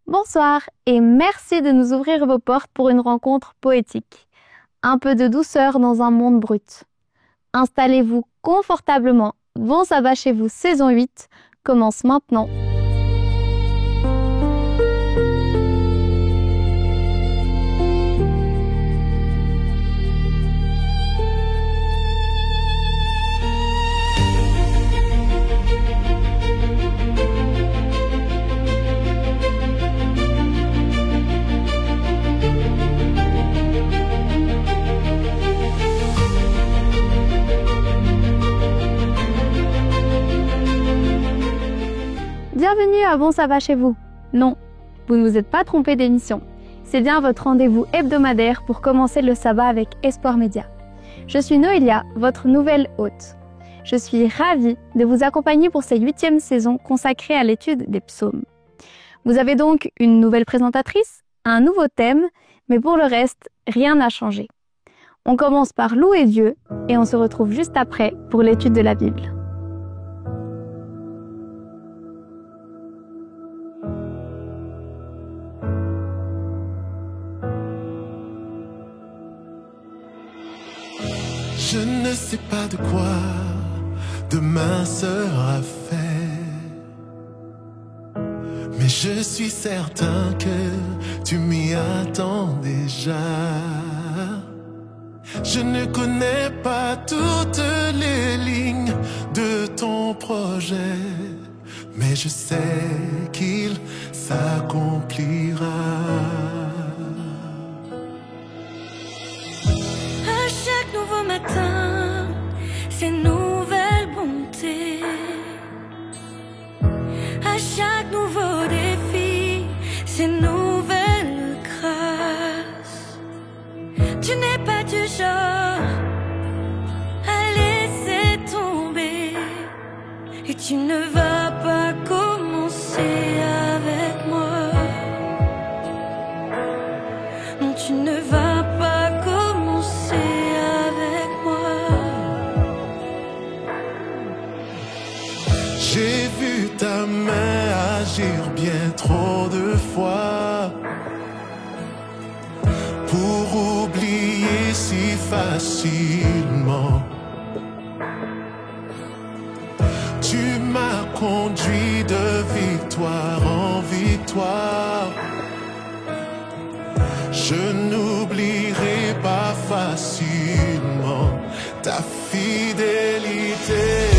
Bonsoir et merci de nous ouvrir vos portes pour une rencontre poétique. Un peu de douceur dans un monde brut. Installez-vous confortablement. Bon sabbat chez vous, saison 8 commence maintenant. Bienvenue à Bon Sabbat chez vous. Non, vous ne vous êtes pas trompé d'émission. C'est bien votre rendez-vous hebdomadaire pour commencer le sabbat avec Espoir Média. Je suis Noélia, votre nouvelle hôte. Je suis ravie de vous accompagner pour cette 8e saison consacrée à l'étude des psaumes. Vous avez donc une nouvelle présentatrice, un nouveau thème, mais pour le reste, rien n'a changé. On commence par louer Dieu et on se retrouve juste après pour l'étude de la Bible. Je ne sais pas de quoi demain sera fait, mais je suis certain que tu m'y attends déjà. Je ne connais pas toutes les lignes de ton projet, mais je sais qu'il s'accomplira. Nouveau matin, c'est nouvelle bonté. À chaque nouveau défi, c'est nouvelle grâce. Tu n'es pas du genre à laisser tomber, et tu ne vas pas commencer avec moi. Non, tu ne vas pas commencer. J'ai vu ta main agir bien trop de fois pour oublier si facilement. Tu m'as conduit de victoire en victoire. Je n'oublierai pas facilement ta fidélité.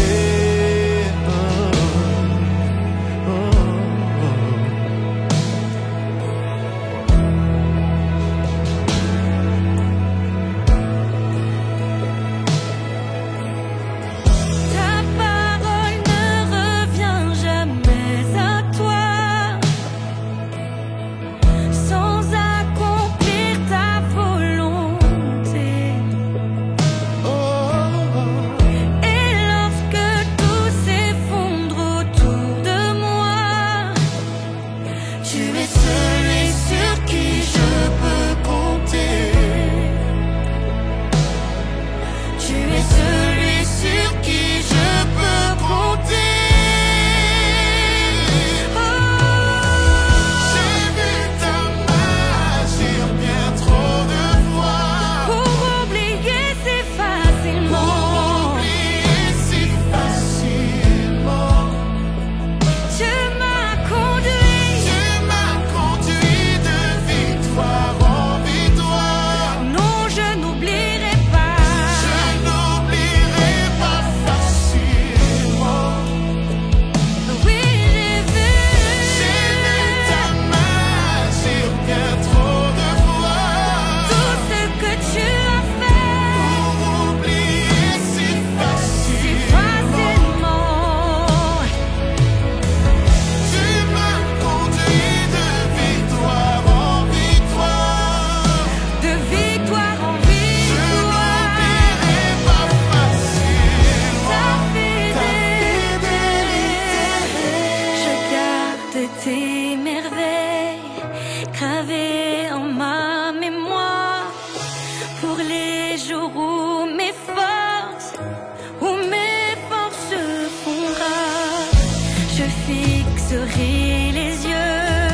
fixerai les yeux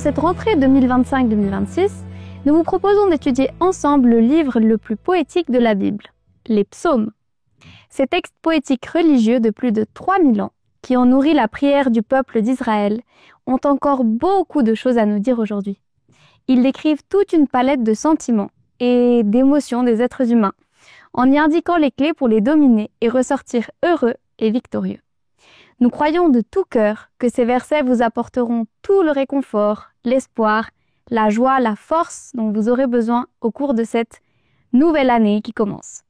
cette rentrée 2025-2026, nous vous proposons d'étudier ensemble le livre le plus poétique de la Bible, les psaumes. Ces textes poétiques religieux de plus de 3000 ans, qui ont nourri la prière du peuple d'Israël, ont encore beaucoup de choses à nous dire aujourd'hui. Ils décrivent toute une palette de sentiments et d'émotions des êtres humains, en y indiquant les clés pour les dominer et ressortir heureux et victorieux. Nous croyons de tout cœur que ces versets vous apporteront tout le réconfort, l'espoir, la joie, la force dont vous aurez besoin au cours de cette nouvelle année qui commence.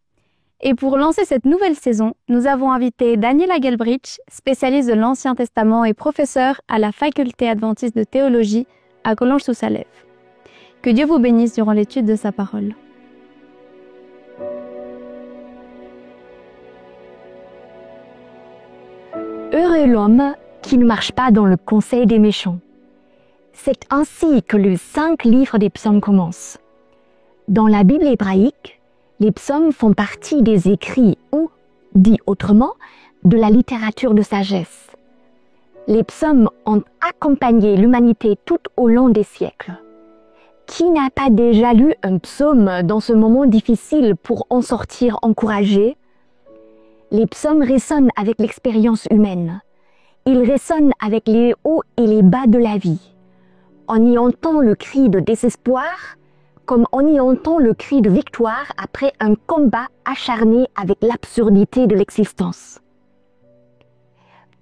Et pour lancer cette nouvelle saison, nous avons invité Daniela Gelbrich, spécialiste de l'Ancien Testament et professeure à la Faculté adventiste de théologie à Collonges-sous-Salève. Que Dieu vous bénisse durant l'étude de sa parole. Heureux l'homme qui ne marche pas dans le conseil des méchants. C'est ainsi que les 5 livres des psaumes commencent. Dans la Bible hébraïque, les psaumes font partie des écrits ou, dit autrement, de la littérature de sagesse. Les psaumes ont accompagné l'humanité tout au long des siècles. Qui n'a pas déjà lu un psaume dans ce moment difficile pour en sortir encouragé? Les psaumes résonnent avec l'expérience humaine. Ils résonnent avec les hauts et les bas de la vie. On y entend le cri de désespoir, comme on y entend le cri de victoire après un combat acharné avec l'absurdité de l'existence.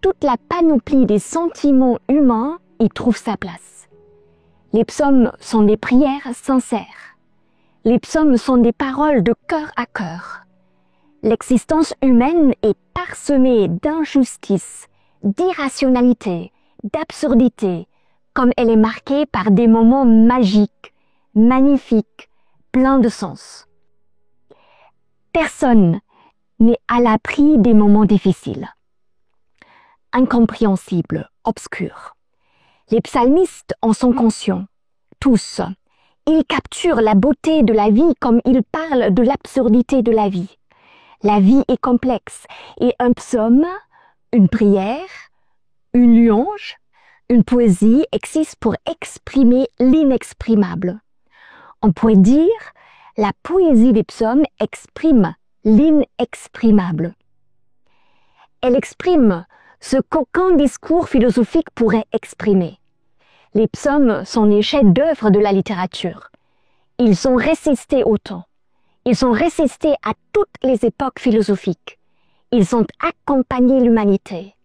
Toute la panoplie des sentiments humains y trouve sa place. Les psaumes sont des prières sincères. Les psaumes sont des paroles de cœur à cœur. L'existence humaine est parsemée d'injustice, d'irrationalité, d'absurdité, comme elle est marquée par des moments magiques, magnifiques, pleins de sens. Personne n'est à l'abri des moments difficiles, incompréhensibles, obscurs. Les psalmistes en sont conscients, tous. Ils capturent la beauté de la vie comme ils parlent de l'absurdité de la vie. La vie est complexe et un psaume, une prière, une louange, une poésie existent pour exprimer l'inexprimable. On pourrait dire, la poésie des psaumes exprime l'inexprimable. Elle exprime ce qu'aucun discours philosophique pourrait exprimer. Les psaumes sont les chefs-d'œuvre de la littérature. Ils ont résisté au temps. Ils ont résisté à toutes les époques philosophiques. Ils ont accompagné l'humanité.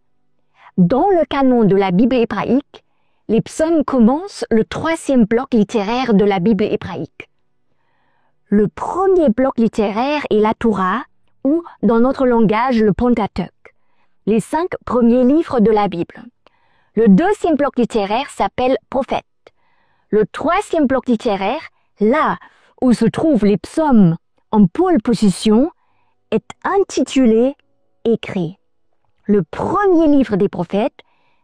Dans le canon de la Bible hébraïque, les psaumes commencent le 3e bloc littéraire de la Bible hébraïque. Le premier bloc littéraire est la Torah, ou dans notre langage le Pentateuque, les 5 premiers livres de la Bible. Le 2e bloc littéraire s'appelle Prophètes. Le 3e bloc littéraire, là où se trouvent les psaumes en pôle position, est intitulé Écrit. Le premier livre des prophètes,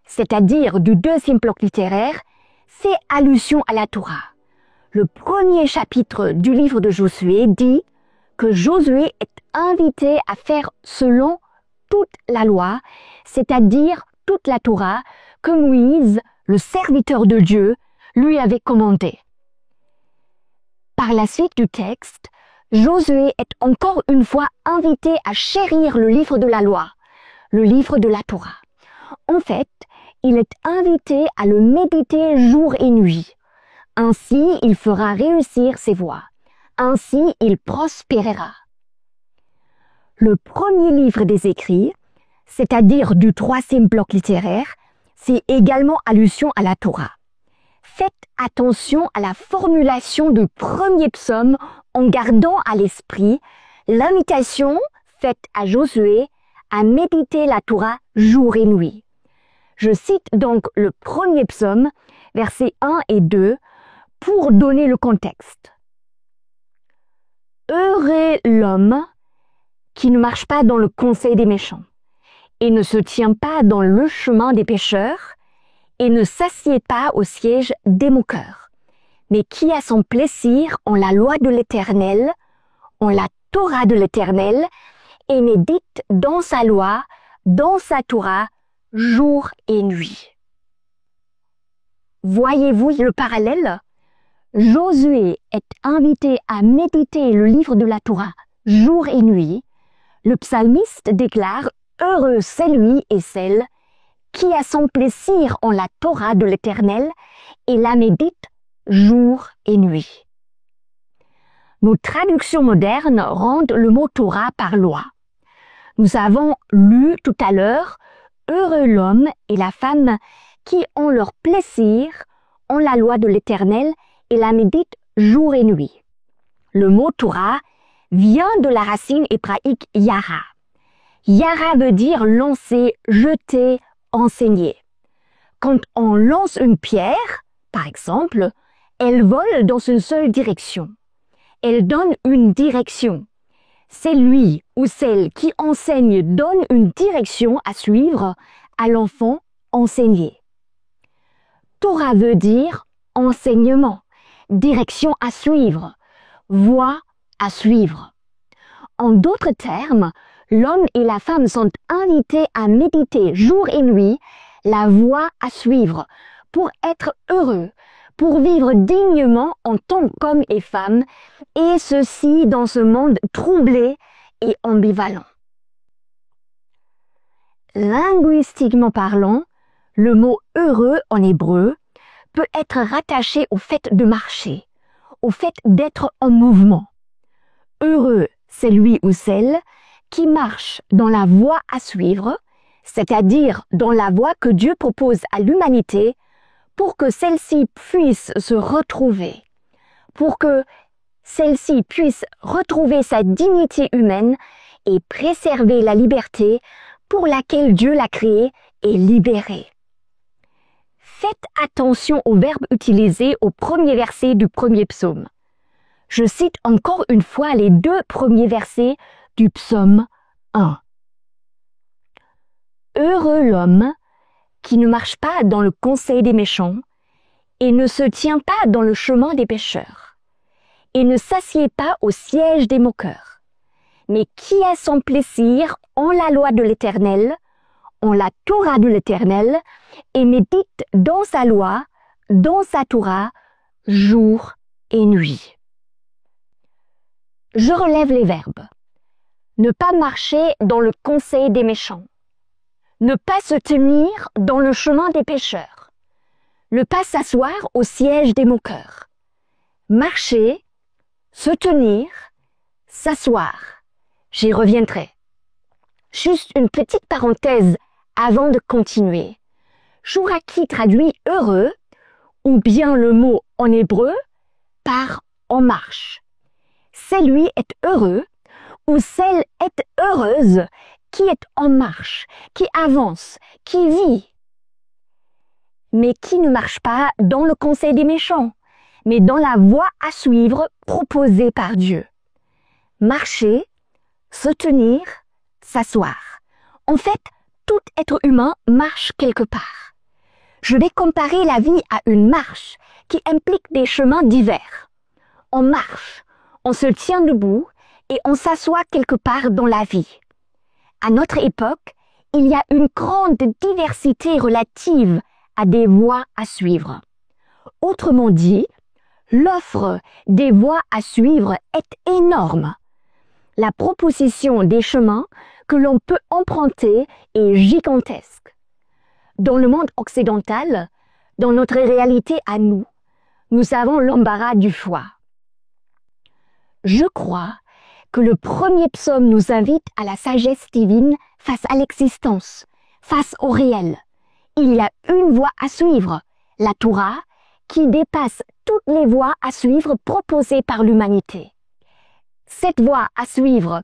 c'est-à-dire du 2e bloc littéraire, fait allusion à la Torah. Le premier chapitre du livre de Josué dit que Josué est invité à faire selon toute la loi, c'est-à-dire toute la Torah que Moïse, le serviteur de Dieu, lui avait commandée. Par la suite du texte, Josué est encore une fois invité à chérir le livre de la loi, le livre de la Torah. En fait, il est invité à le méditer jour et nuit. Ainsi, il fera réussir ses voies. Ainsi, il prospérera. Le premier livre des écrits, c'est-à-dire du 3e bloc littéraire, c'est également allusion à la Torah. Faites attention à la formulation du premier psaume en gardant à l'esprit l'invitation faite à Josué à méditer la Torah jour et nuit. Je cite donc le premier psaume, versets 1 et 2, pour donner le contexte. Heureux l'homme qui ne marche pas dans le conseil des méchants, et ne se tient pas dans le chemin des pécheurs, et ne s'assied pas au siège des moqueurs, mais qui a son plaisir en la loi de l'Éternel, en la Torah de l'Éternel, et médite dans sa loi, dans sa Torah, jour et nuit. Voyez-vous le parallèle? Josué est invité à méditer le livre de la Torah jour et nuit. Le psalmiste déclare « Heureux celui et celle qui a son plaisir en la Torah de l'Éternel et la médite jour et nuit. » Nos traductions modernes rendent le mot Torah par loi. Nous avons lu tout à l'heure « Heureux l'homme et la femme qui ont leur plaisir en la loi de l'Éternel et la méditent jour et nuit. » Le mot Torah vient de la racine hébraïque yara. Yara veut dire lancer, jeter, enseigner. Quand on lance une pierre, par exemple, elle vole dans une seule direction. Elle donne une direction. C'est lui ou celle qui enseigne donne une direction à suivre à l'enfant enseigné. Torah veut dire enseignement, direction à suivre, voie à suivre. En d'autres termes, l'homme et la femme sont invités à méditer jour et nuit la voie à suivre pour être heureux, pour vivre dignement en tant qu'homme et femme, et ceci dans ce monde troublé et ambivalent. Linguistiquement parlant, le mot « heureux » en hébreu peut être rattaché au fait de marcher, au fait d'être en mouvement. Heureux, c'est lui ou celle qui marche dans la voie à suivre, c'est-à-dire dans la voie que Dieu propose à l'humanité pour que celle-ci puisse se retrouver, pour que celle-ci puisse retrouver sa dignité humaine et préserver la liberté pour laquelle Dieu l'a créée et libérée. Faites attention au verbe utilisé au premier verset du premier psaume. Je cite encore une fois les 2 premiers versets du psaume 1. Heureux l'homme qui ne marche pas dans le conseil des méchants et ne se tient pas dans le chemin des pécheurs et ne s'assied pas au siège des moqueurs, mais qui a son plaisir en la loi de l'Éternel, en la Torah de l'Éternel, et médite dans sa loi, dans sa Torah, jour et nuit. Je relève les verbes. Ne pas marcher dans le conseil des méchants. Ne pas se tenir dans le chemin des pécheurs. Ne pas s'asseoir au siège des moqueurs. Marcher, se tenir, s'asseoir. J'y reviendrai. Juste une petite parenthèse avant de continuer. Chouraki traduit heureux, ou bien le mot en hébreu, par en marche. Celui est heureux, ou celle est heureuse, qui est en marche, qui avance, qui vit. Mais qui ne marche pas dans le conseil des méchants, mais dans la voie à suivre proposée par Dieu. Marcher, se tenir, s'asseoir. En fait, tout être humain marche quelque part. Je vais comparer la vie à une marche qui implique des chemins divers. On marche, on se tient debout et on s'assoit quelque part dans la vie. À notre époque, il y a une grande diversité relative à des voies à suivre. Autrement dit, l'offre des voies à suivre est énorme. La proposition des chemins que l'on peut emprunter est gigantesque. Dans le monde occidental, dans notre réalité à nous, nous avons l'embarras du choix. Je crois que le premier psaume nous invite à la sagesse divine face à l'existence, face au réel. Il y a une voie à suivre, la Torah, qui dépasse toutes les voies à suivre proposées par l'humanité. Cette voie à suivre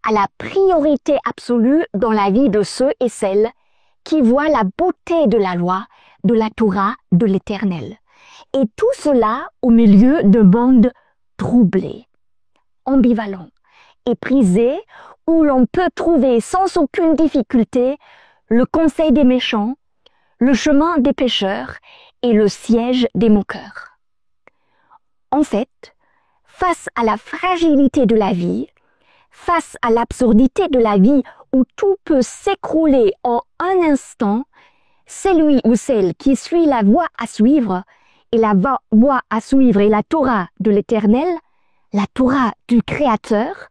a la priorité absolue dans la vie de ceux et celles qui voient la beauté de la loi, de la Torah, de l'Éternel. Et tout cela au milieu de mondes troublés, ambivalents, éprisés, où l'on peut trouver sans aucune difficulté le conseil des méchants, le chemin des pécheurs et le siège des moqueurs. En fait, face à la fragilité de la vie, face à l'absurdité de la vie où tout peut s'écrouler en un instant, Celui ou celle qui suit la voie à suivre, et la voie à suivre est la Torah de l'Éternel, la Torah du Créateur,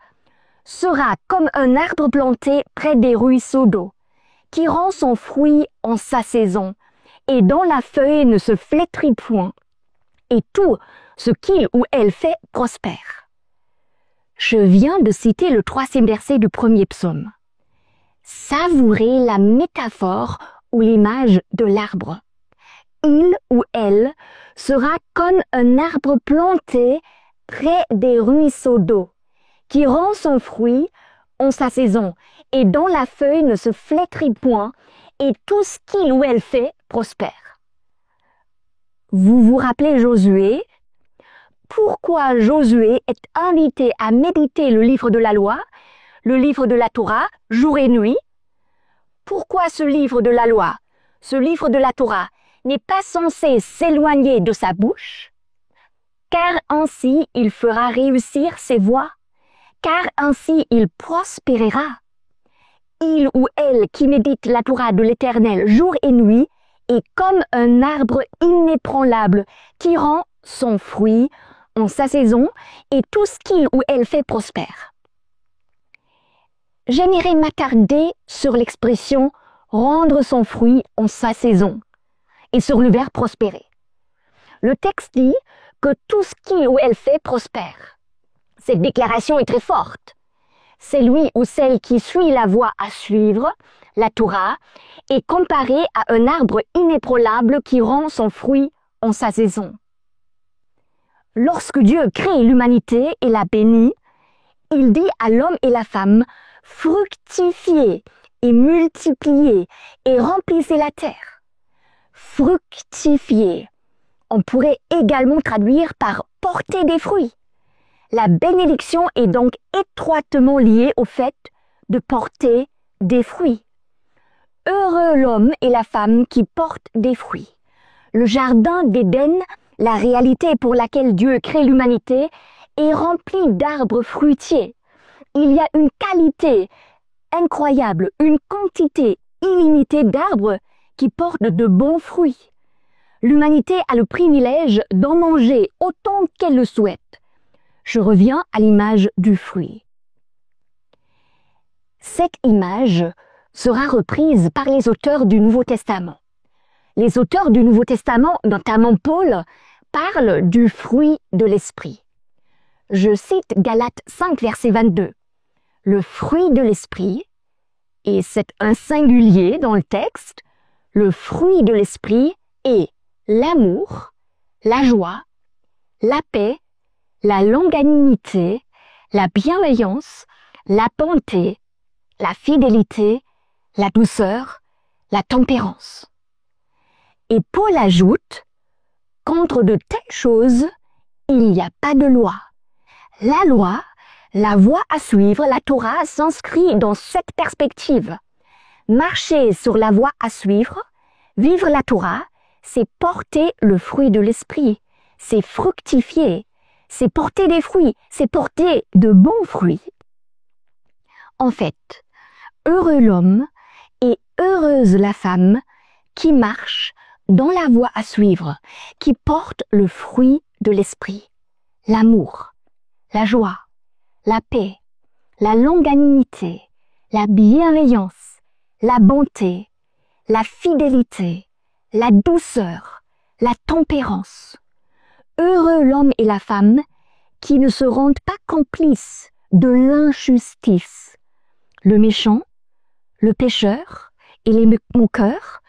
sera comme un arbre planté près des ruisseaux d'eau, qui rend son fruit en sa saison, et dont la feuille ne se flétrit point, et tout ce qu'il ou elle fait prospère. Je viens de citer le 3e verset du 1er psaume. Savourez la métaphore ou l'image de l'arbre. Il ou elle sera comme un arbre planté près des ruisseaux d'eau, qui rend son fruit en sa saison, et dont la feuille ne se flétrit point, et tout ce qu'il ou elle fait prospère. Vous vous rappelez Josué? Pourquoi Josué est invité à méditer le livre de la loi, le livre de la Torah, jour et nuit? Pourquoi ce livre de la loi, ce livre de la Torah, n'est pas censé s'éloigner de sa bouche? Car ainsi il fera réussir ses voies, car ainsi il prospérera. Il ou elle qui médite la Torah de l'Éternel jour et nuit est comme un arbre inébranlable qui rend son fruit en sa saison et tout ce qu'il ou elle fait prospère. J'aimerais m'attarder sur l'expression « rendre son fruit en sa saison » et sur le verbe « prospérer ». Le texte dit que tout ce qu'il ou elle fait prospère. Cette déclaration est très forte. Celui ou celle qui suit la voie à suivre, la Torah, est comparé à un arbre inébranlable qui rend son fruit en sa saison. Lorsque Dieu crée l'humanité et la bénit, il dit à l'homme et la femme « fructifiez et multipliez et remplissez la terre ». Fructifier, on pourrait également traduire par « porter des fruits ». La bénédiction est donc étroitement liée au fait de porter des fruits. Heureux l'homme et la femme qui portent des fruits. Le jardin d'Éden, la réalité pour laquelle Dieu crée l'humanité, est rempli d'arbres fruitiers. Il y a une qualité incroyable, une quantité illimitée d'arbres qui portent de bons fruits. L'humanité a le privilège d'en manger autant qu'elle le souhaite. Je reviens à l'image du fruit. Cette image sera reprise par les auteurs du Nouveau Testament. Les auteurs du Nouveau Testament, notamment Paul, parlent du fruit de l'esprit. Je cite Galates 5, verset 22. Le fruit de l'esprit, et c'est un singulier dans le texte, le fruit de l'esprit est l'amour, la joie, la paix, la longanimité, la bienveillance, la bonté, la fidélité, la douceur, la tempérance. Et Paul ajoute, contre de telles choses, il n'y a pas de loi. La loi, la voie à suivre, la Torah s'inscrit dans cette perspective. Marcher sur la voie à suivre, vivre la Torah, c'est porter le fruit de l'esprit, c'est fructifier, c'est porter des fruits, c'est porter de bons fruits. En fait, heureux l'homme et heureuse la femme qui marche dans la voie à suivre, qui porte le fruit de l'esprit, l'amour, la joie, la paix, la longanimité, la bienveillance, la bonté, la fidélité, la douceur, la tempérance. Heureux l'homme et la femme qui ne se rendent pas complices de l'injustice. Le méchant, le pécheur et les moqueurs,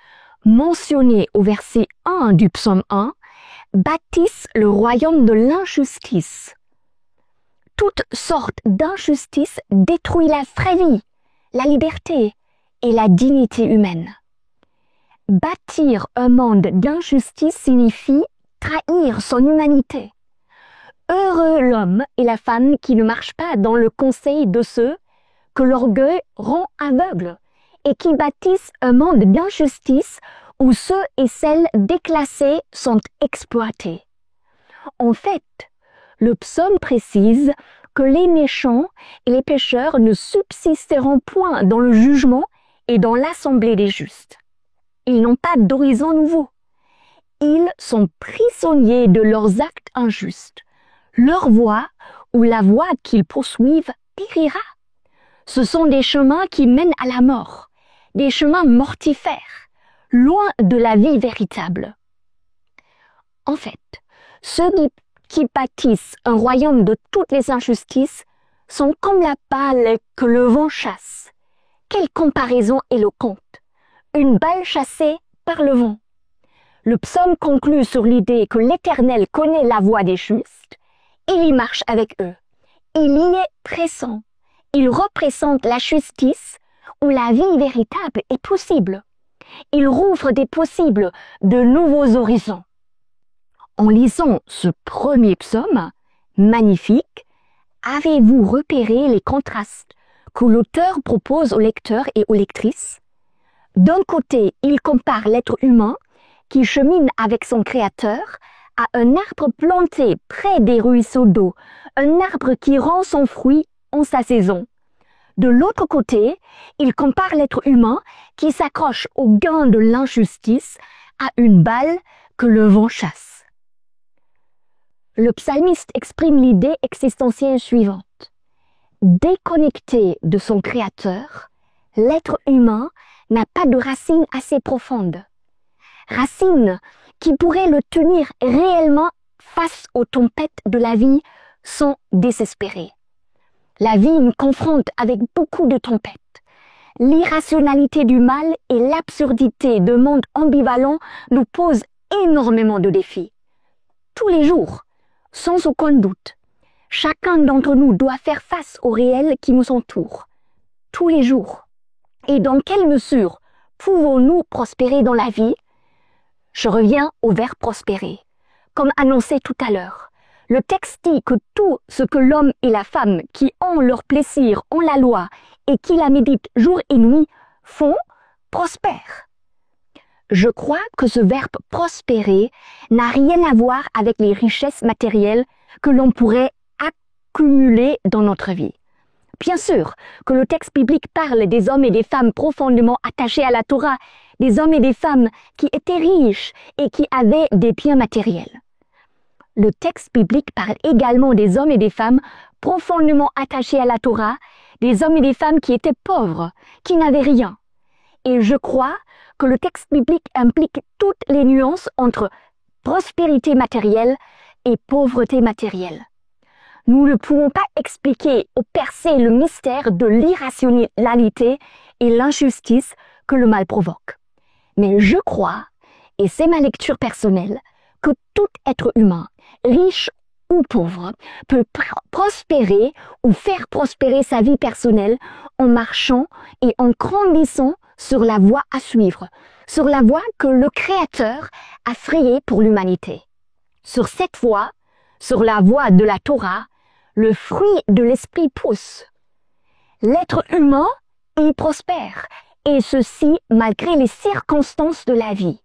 mentionnés au verset 1 du psaume 1, bâtissent le royaume de l'injustice. Toutes sortes d'injustices détruisent la vraie vie, la liberté et la dignité humaine. Bâtir un monde d'injustice signifie trahir son humanité. Heureux l'homme et la femme qui ne marchent pas dans le conseil de ceux que l'orgueil rend aveugles et qui bâtissent un monde d'injustice où ceux et celles déclassés sont exploités. En fait, le psaume précise que les méchants et les pécheurs ne subsisteront point dans le jugement et dans l'assemblée des justes. Ils n'ont pas d'horizon nouveau. Ils sont prisonniers de leurs actes injustes. Leur voie ou la voie qu'ils poursuivent périra. Ce sont des chemins qui mènent à la mort, des chemins mortifères, loin de la vie véritable. En fait, ceux qui bâtissent un royaume de toutes les injustices sont comme la balle que le vent chasse. Quelle comparaison éloquente! Une balle chassée par le vent. Le psaume conclut sur l'idée que l'Éternel connaît la voie des justes. Il y marche avec eux. Il y est présent. Il représente la justice où la vie véritable est possible. Il rouvre des possibles de nouveaux horizons. En lisant ce premier psaume, magnifique, avez-vous repéré les contrastes que l'auteur propose aux lecteurs et aux lectrices? D'un côté, il compare l'être humain qui chemine avec son Créateur à un arbre planté près des ruisseaux d'eau, un arbre qui rend son fruit en sa saison. De l'autre côté, il compare l'être humain qui s'accroche au gain de l'injustice à une balle que le vent chasse. Le psalmiste exprime l'idée existentielle suivante. Déconnecté de son Créateur, l'être humain n'a pas de racines assez profondes. Racines qui pourraient le tenir réellement face aux tempêtes de la vie sans désespérer. La vie nous confronte avec beaucoup de tempêtes. L'irrationalité du mal et l'absurdité de mondes ambivalents nous posent énormément de défis. Tous les jours, sans aucun doute, chacun d'entre nous doit faire face au réel qui nous entoure. Tous les jours. Et dans quelle mesure pouvons-nous prospérer dans la vie? Je reviens au verbe prospérer. Comme annoncé tout à l'heure, le texte dit que tout ce que l'homme et la femme qui ont leur plaisir en la loi et qui la méditent jour et nuit font, prospèrent. Je crois que ce verbe prospérer n'a rien à voir avec les richesses matérielles que l'on pourrait accumuler dans notre vie. Bien sûr que le texte biblique parle des hommes et des femmes profondément attachés à la Torah, des hommes et des femmes qui étaient riches et qui avaient des biens matériels. Le texte biblique parle également des hommes et des femmes profondément attachés à la Torah, des hommes et des femmes qui étaient pauvres, qui n'avaient rien. Et je crois que le texte biblique implique toutes les nuances entre prospérité matérielle et pauvreté matérielle. Nous ne pouvons pas expliquer ou percer le mystère de l'irrationalité et l'injustice que le mal provoque. Mais je crois, et c'est ma lecture personnelle, que tout être humain, riche ou pauvre, peut prospérer ou faire prospérer sa vie personnelle en marchant et en grandissant sur la voie à suivre, sur la voie que le Créateur a frayée pour l'humanité. Sur cette voie, sur la voie de la Torah, le fruit de l'esprit pousse. L'être humain y prospère, et ceci malgré les circonstances de la vie.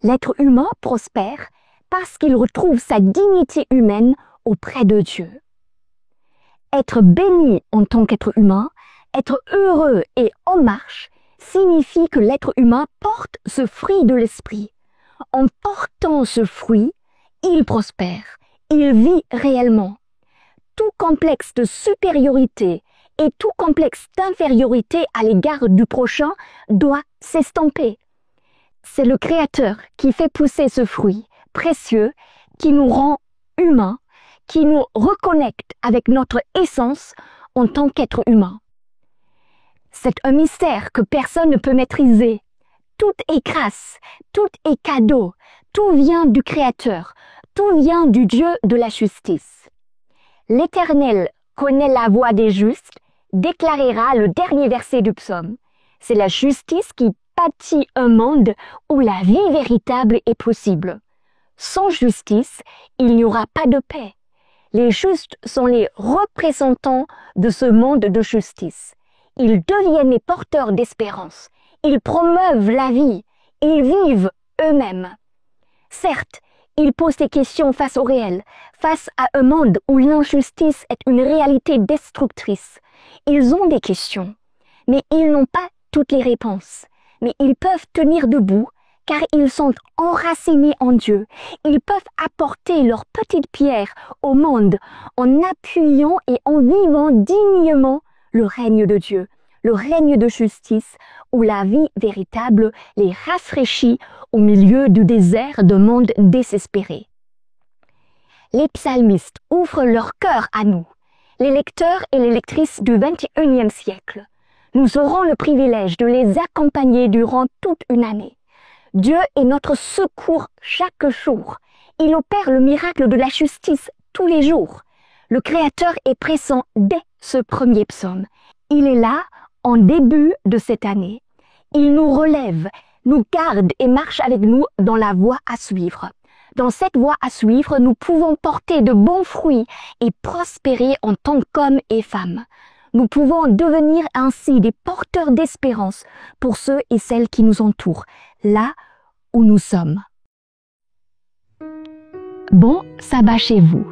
L'être humain prospère parce qu'il retrouve sa dignité humaine auprès de Dieu. Être béni en tant qu'être humain, être heureux et en marche, signifie que l'être humain porte ce fruit de l'esprit. En portant ce fruit, il prospère, il vit réellement. Tout complexe de supériorité et tout complexe d'infériorité à l'égard du prochain doit s'estomper. C'est le Créateur qui fait pousser ce fruit précieux, qui nous rend humains, qui nous reconnecte avec notre essence en tant qu'être humain. C'est un mystère que personne ne peut maîtriser. Tout est grâce, tout est cadeau, tout vient du Créateur, tout vient du Dieu de la justice. L'Éternel connaît la voie des justes, déclarera le dernier verset du psaume. C'est la justice qui bâtit un monde où la vie véritable est possible. Sans justice, il n'y aura pas de paix. Les justes sont les représentants de ce monde de justice. Ils deviennent les porteurs d'espérance. Ils promeuvent la vie. Ils vivent eux-mêmes. Certes, ils posent des questions face au réel, face à un monde où l'injustice est une réalité destructrice. Ils ont des questions, mais ils n'ont pas toutes les réponses. Mais ils peuvent tenir debout car ils sont enracinés en Dieu. Ils peuvent apporter leur petite pierre au monde en appuyant et en vivant dignement le règne de Dieu, le règne de justice où la vie véritable les rafraîchit au milieu du désert de monde désespéré. Les psalmistes ouvrent leur cœur à nous, les lecteurs et les lectrices du XXIe siècle. Nous aurons le privilège de les accompagner durant toute une année. Dieu est notre secours chaque jour. Il opère le miracle de la justice tous les jours. Le Créateur est présent dès ce premier psaume. Il est là en début de cette année. Il nous relève, nous garde et marche avec nous dans la voie à suivre. Dans cette voie à suivre, nous pouvons porter de bons fruits et prospérer en tant qu'hommes et femmes. Nous pouvons devenir ainsi des porteurs d'espérance pour ceux et celles qui nous entourent, là où nous sommes. Bon sabbat chez vous.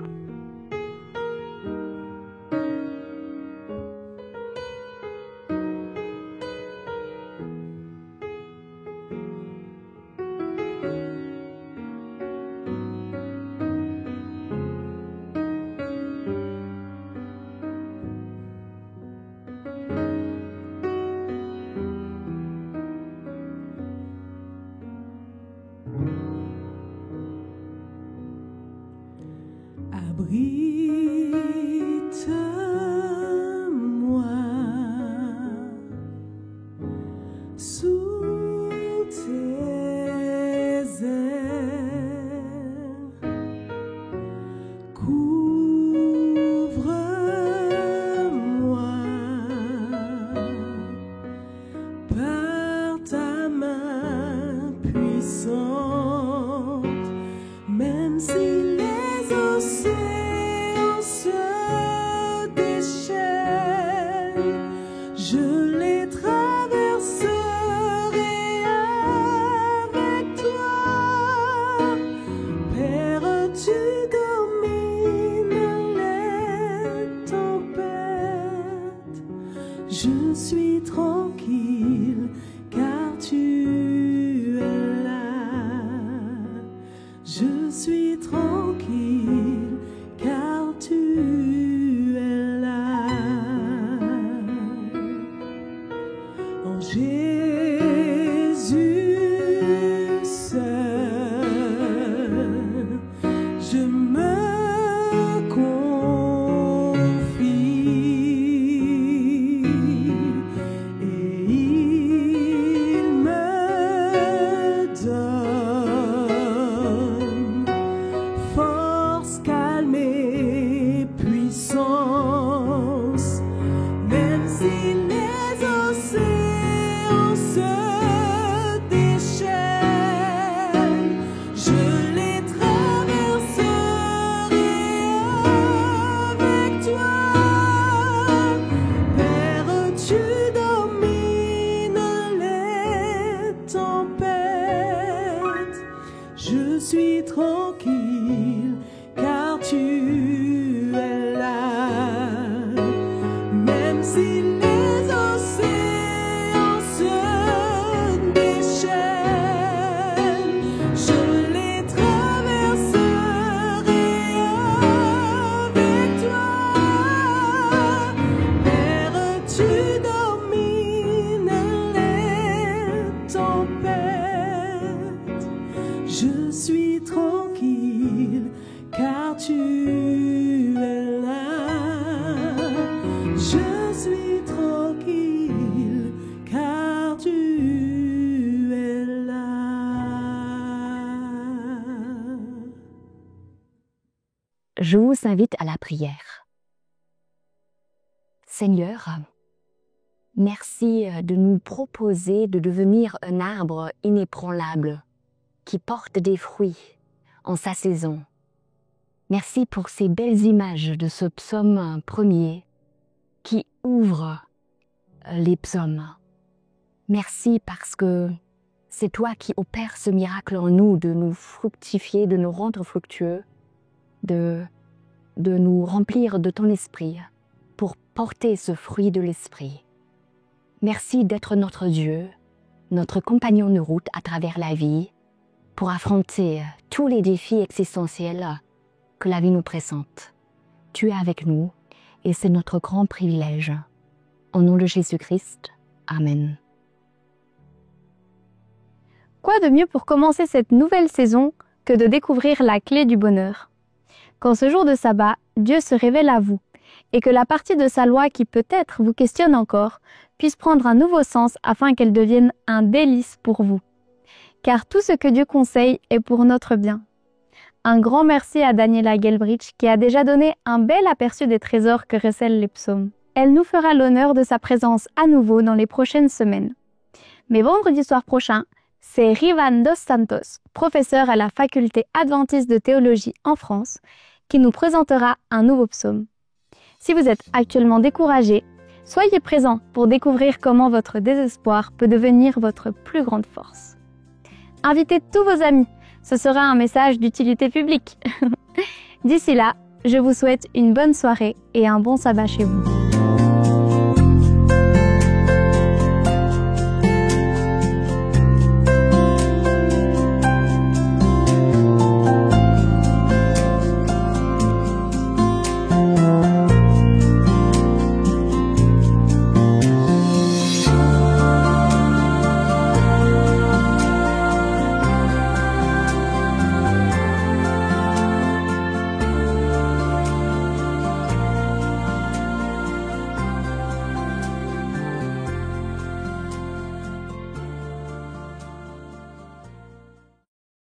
Abrite-moi sous tes ailes, couvre-moi par ta main puissante, même si les océans se déchaînent, je les traverserai avec toi. Père, tu domines les tempêtes. Je suis tranquille car tu es là. Je suis tranquille car tu es là. En Jésus seul, je me confie et il me donne force, calme et puissance, même si les océans se déchaînent, je les traverserai avec toi. Père, tu domines les tempêtes. Je suis tranquille car tu es là. Même si les océans se déchaînent, je les traverserai avec toi. Père, tu domines les tempêtes. Je suis tranquille car tu es là. Je suis tranquille car tu es là. Je vous invite à la prière. Seigneur, merci de nous proposer de devenir un arbre inébranlable qui porte des fruits en sa saison. Merci pour ces belles images de ce psaume premier qui ouvre les psaumes. Merci parce que c'est toi qui opères ce miracle en nous de nous fructifier, de nous rendre fructueux, de nous remplir de ton esprit pour porter ce fruit de l'esprit. Merci d'être notre Dieu, notre compagnon de route à travers la vie pour affronter tous les défis existentiels que la vie nous présente. Tu es avec nous et c'est notre grand privilège. Au nom de Jésus-Christ, Amen. Quoi de mieux pour commencer cette nouvelle saison que de découvrir la clé du bonheur? Qu'en ce jour de sabbat, Dieu se révèle à vous et que la partie de sa loi qui peut-être vous questionne encore puisse prendre un nouveau sens afin qu'elle devienne un délice pour vous. Car tout ce que Dieu conseille est pour notre bien. Un grand merci à Daniela Gelbrich qui a déjà donné un bel aperçu des trésors que recèlent les psaumes. Elle nous fera l'honneur de sa présence à nouveau dans les prochaines semaines. Mais vendredi soir prochain, c'est Rivan Dos Santos, professeur à la faculté adventiste de théologie en France, qui nous présentera un nouveau psaume. Si vous êtes actuellement découragé, soyez présent pour découvrir comment votre désespoir peut devenir votre plus grande force. Invitez tous vos amis, ce sera un message d'utilité publique. D'ici là, je vous souhaite une bonne soirée et un bon sabbat chez vous.